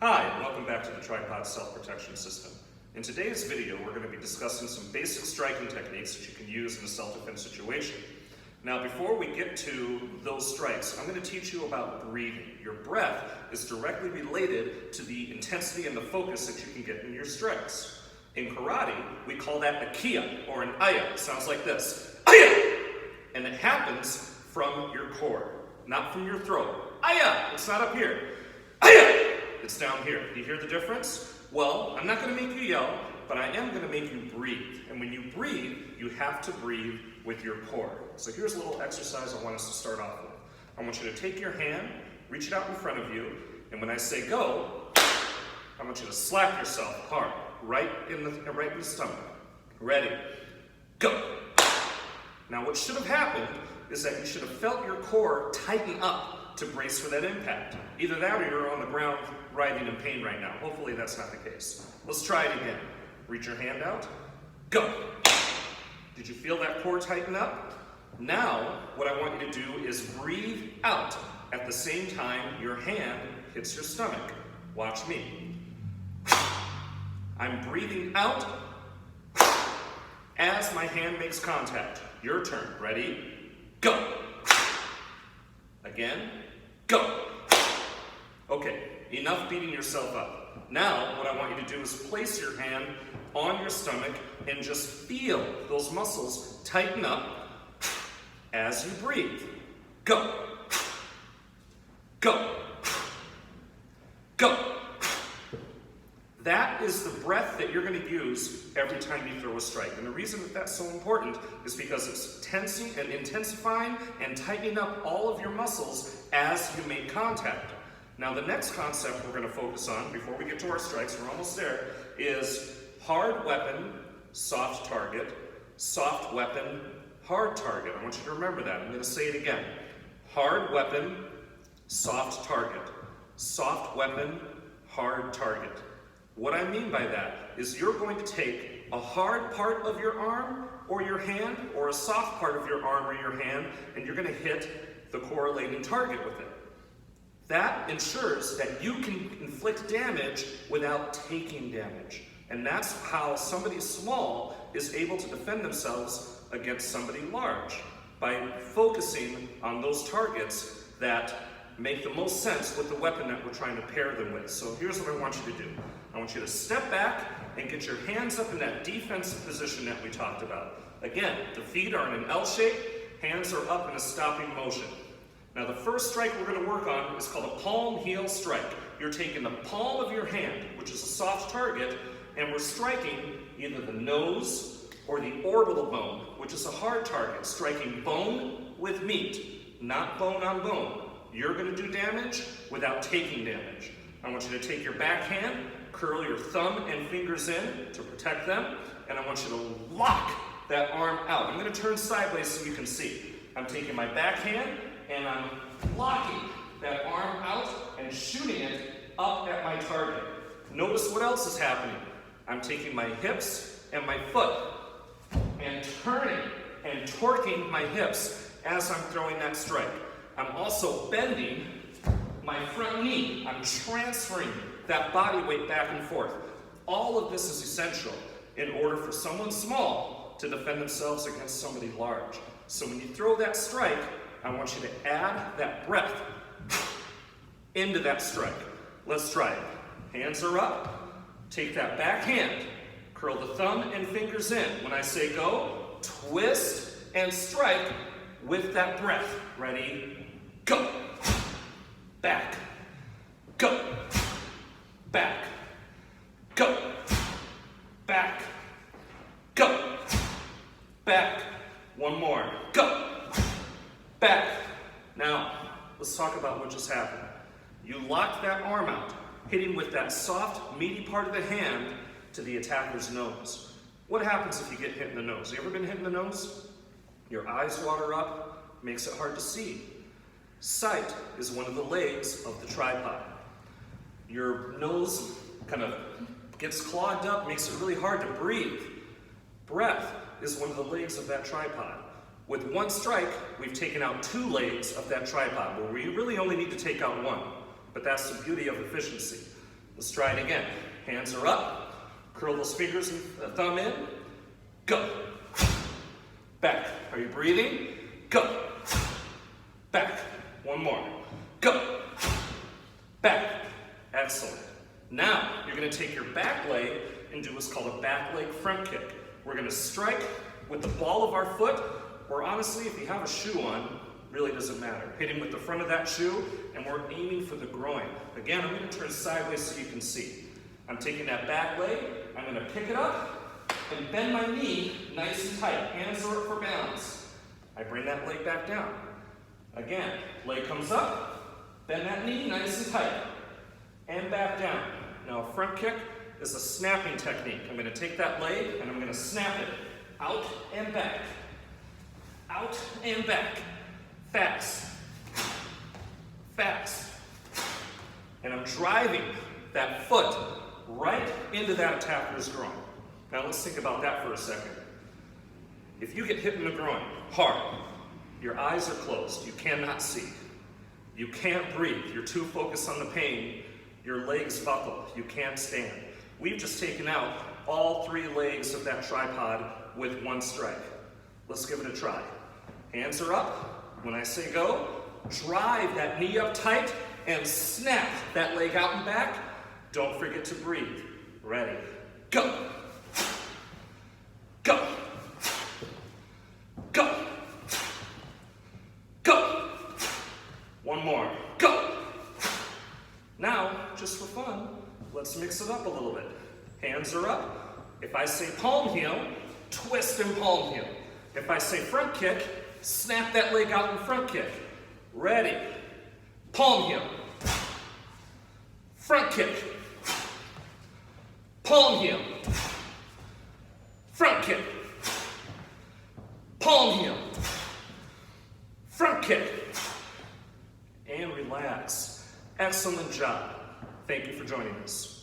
Hi, and welcome back to the Tripod Self-Protection System. In today's video, we're going to be discussing some basic striking techniques that you can use in a self-defense situation. Now, before we get to those strikes, I'm going to teach you about breathing. Your breath is directly related to the intensity and the focus that you can get in your strikes. In karate, we call that a kiya, or an aya. It sounds like this. Aya! And it happens from your core, not from your throat. Aya! It's not up here. Aya! It's down here. Do you hear the difference? Well, I'm not going to make you yell, but I am going to make you breathe. And when you breathe, you have to breathe with your core. So here's a little exercise I want us to start off with. I want you to take your hand, reach it out in front of you, and when I say go, I want you to slap yourself hard, right in the stomach. Ready? Go! Now what should have happened is that you should have felt your core tighten up to brace for that impact. Either that or you're on the ground writhing in pain right now. Hopefully that's not the case. Let's try it again. Reach your hand out. Go. Did you feel that core tighten up? Now, what I want you to do is breathe out at the same time your hand hits your stomach. Watch me. I'm breathing out as my hand makes contact. Your turn. Ready? Go. Again. Go. Okay, enough beating yourself up. Now, what I want you to do is place your hand on your stomach and just feel those muscles tighten up as you breathe. Go. Go. Go. That is the breath that you're going to use every time you throw a strike. And the reason that that's so important is because it's tensing and intensifying and tightening up all of your muscles as you make contact. Now the next concept we're going to focus on, before we get to our strikes, we're almost there, is hard weapon, soft target, soft weapon, hard target. I want you to remember that. I'm going to say it again. Hard weapon, soft target. Soft weapon, hard target. What I mean by that is you're going to take a hard part of your arm or your hand, or a soft part of your arm or your hand, and you're going to hit the correlating target with it. That ensures that you can inflict damage without taking damage. And that's how somebody small is able to defend themselves against somebody large, by focusing on those targets that make the most sense with the weapon that we're trying to pair them with. So here's what I want you to do. I want you to step back and get your hands up in that defensive position that we talked about. Again, the feet are in an L shape, hands are up in a stopping motion. Now the first strike we're going to work on is called a palm heel strike. You're taking the palm of your hand, which is a soft target, and we're striking either the nose or the orbital bone, which is a hard target, striking bone with meat, not bone on bone. You're going to do damage without taking damage. I want you to take your back hand, curl your thumb and fingers in to protect them, and I want you to lock that arm out. I'm going to turn sideways so you can see. I'm taking my back hand and I'm locking that arm out and shooting it up at my target. Notice what else is happening. I'm taking my hips and my foot and turning and torquing my hips as I'm throwing that strike. I'm also bending my front knee. I'm transferring that body weight back and forth. All of this is essential in order for someone small to defend themselves against somebody large. So when you throw that strike, I want you to add that breath into that strike. Let's try it. Hands are up. Take that back hand. Curl the thumb and fingers in. When I say go, twist and strike with that breath. Ready? Go. Back. Go. Back. Go. Back. Go. Back. One more. Go. Back. Now, let's talk about what just happened. You locked that arm out, hitting with that soft, meaty part of the hand to the attacker's nose. What happens if you get hit in the nose? You ever been hit in the nose? Your eyes water up, makes it hard to see. Sight is one of the legs of the tripod. Your nose kind of gets clogged up, makes it really hard to breathe. Breath is one of the legs of that tripod. With one strike, we've taken out two legs of that tripod, where we really only need to take out one. But that's the beauty of efficiency. Let's try it again. Hands are up. Curl those fingers and thumb in. Go. Back. Are you breathing? Go. Back. One more. Go. Back. Excellent. Now, you're going to take your back leg and do what's called a back leg front kick. We're going to strike with the ball of our foot, or honestly, if you have a shoe on, really doesn't matter. Hitting with the front of that shoe, and we're aiming for the groin. Again, I'm going to turn sideways so you can see. I'm taking that back leg, I'm going to pick it up, and bend my knee nice and tight. Hands are up for balance. I bring that leg back down. Again, leg comes up, bend that knee nice and tight, and back down. Now, a front kick is a snapping technique. I'm going to take that leg, and I'm going to snap it out and back. Out and back. Fast. Fast. And I'm driving that foot right into that attacker's groin. Now let's think about that for a second. If you get hit in the groin hard, your eyes are closed, you cannot see. You can't breathe, you're too focused on the pain, your legs buckle, you can't stand. We've just taken out all 3 legs of that tripod with one strike. Let's give it a try. Hands are up. When I say go, drive that knee up tight and snap that leg out and back. Don't forget to breathe. Ready? Go. Go. Go. Go. One more. Go. Now, just for fun, let's mix it up a little bit. Hands are up. If I say palm heel, twist and palm heel. If I say front kick, snap that leg out and front kick. Ready. Palm heel. Front kick. Palm heel. Front kick. Palm heel. Front kick. And relax. Excellent job. Thank you for joining us.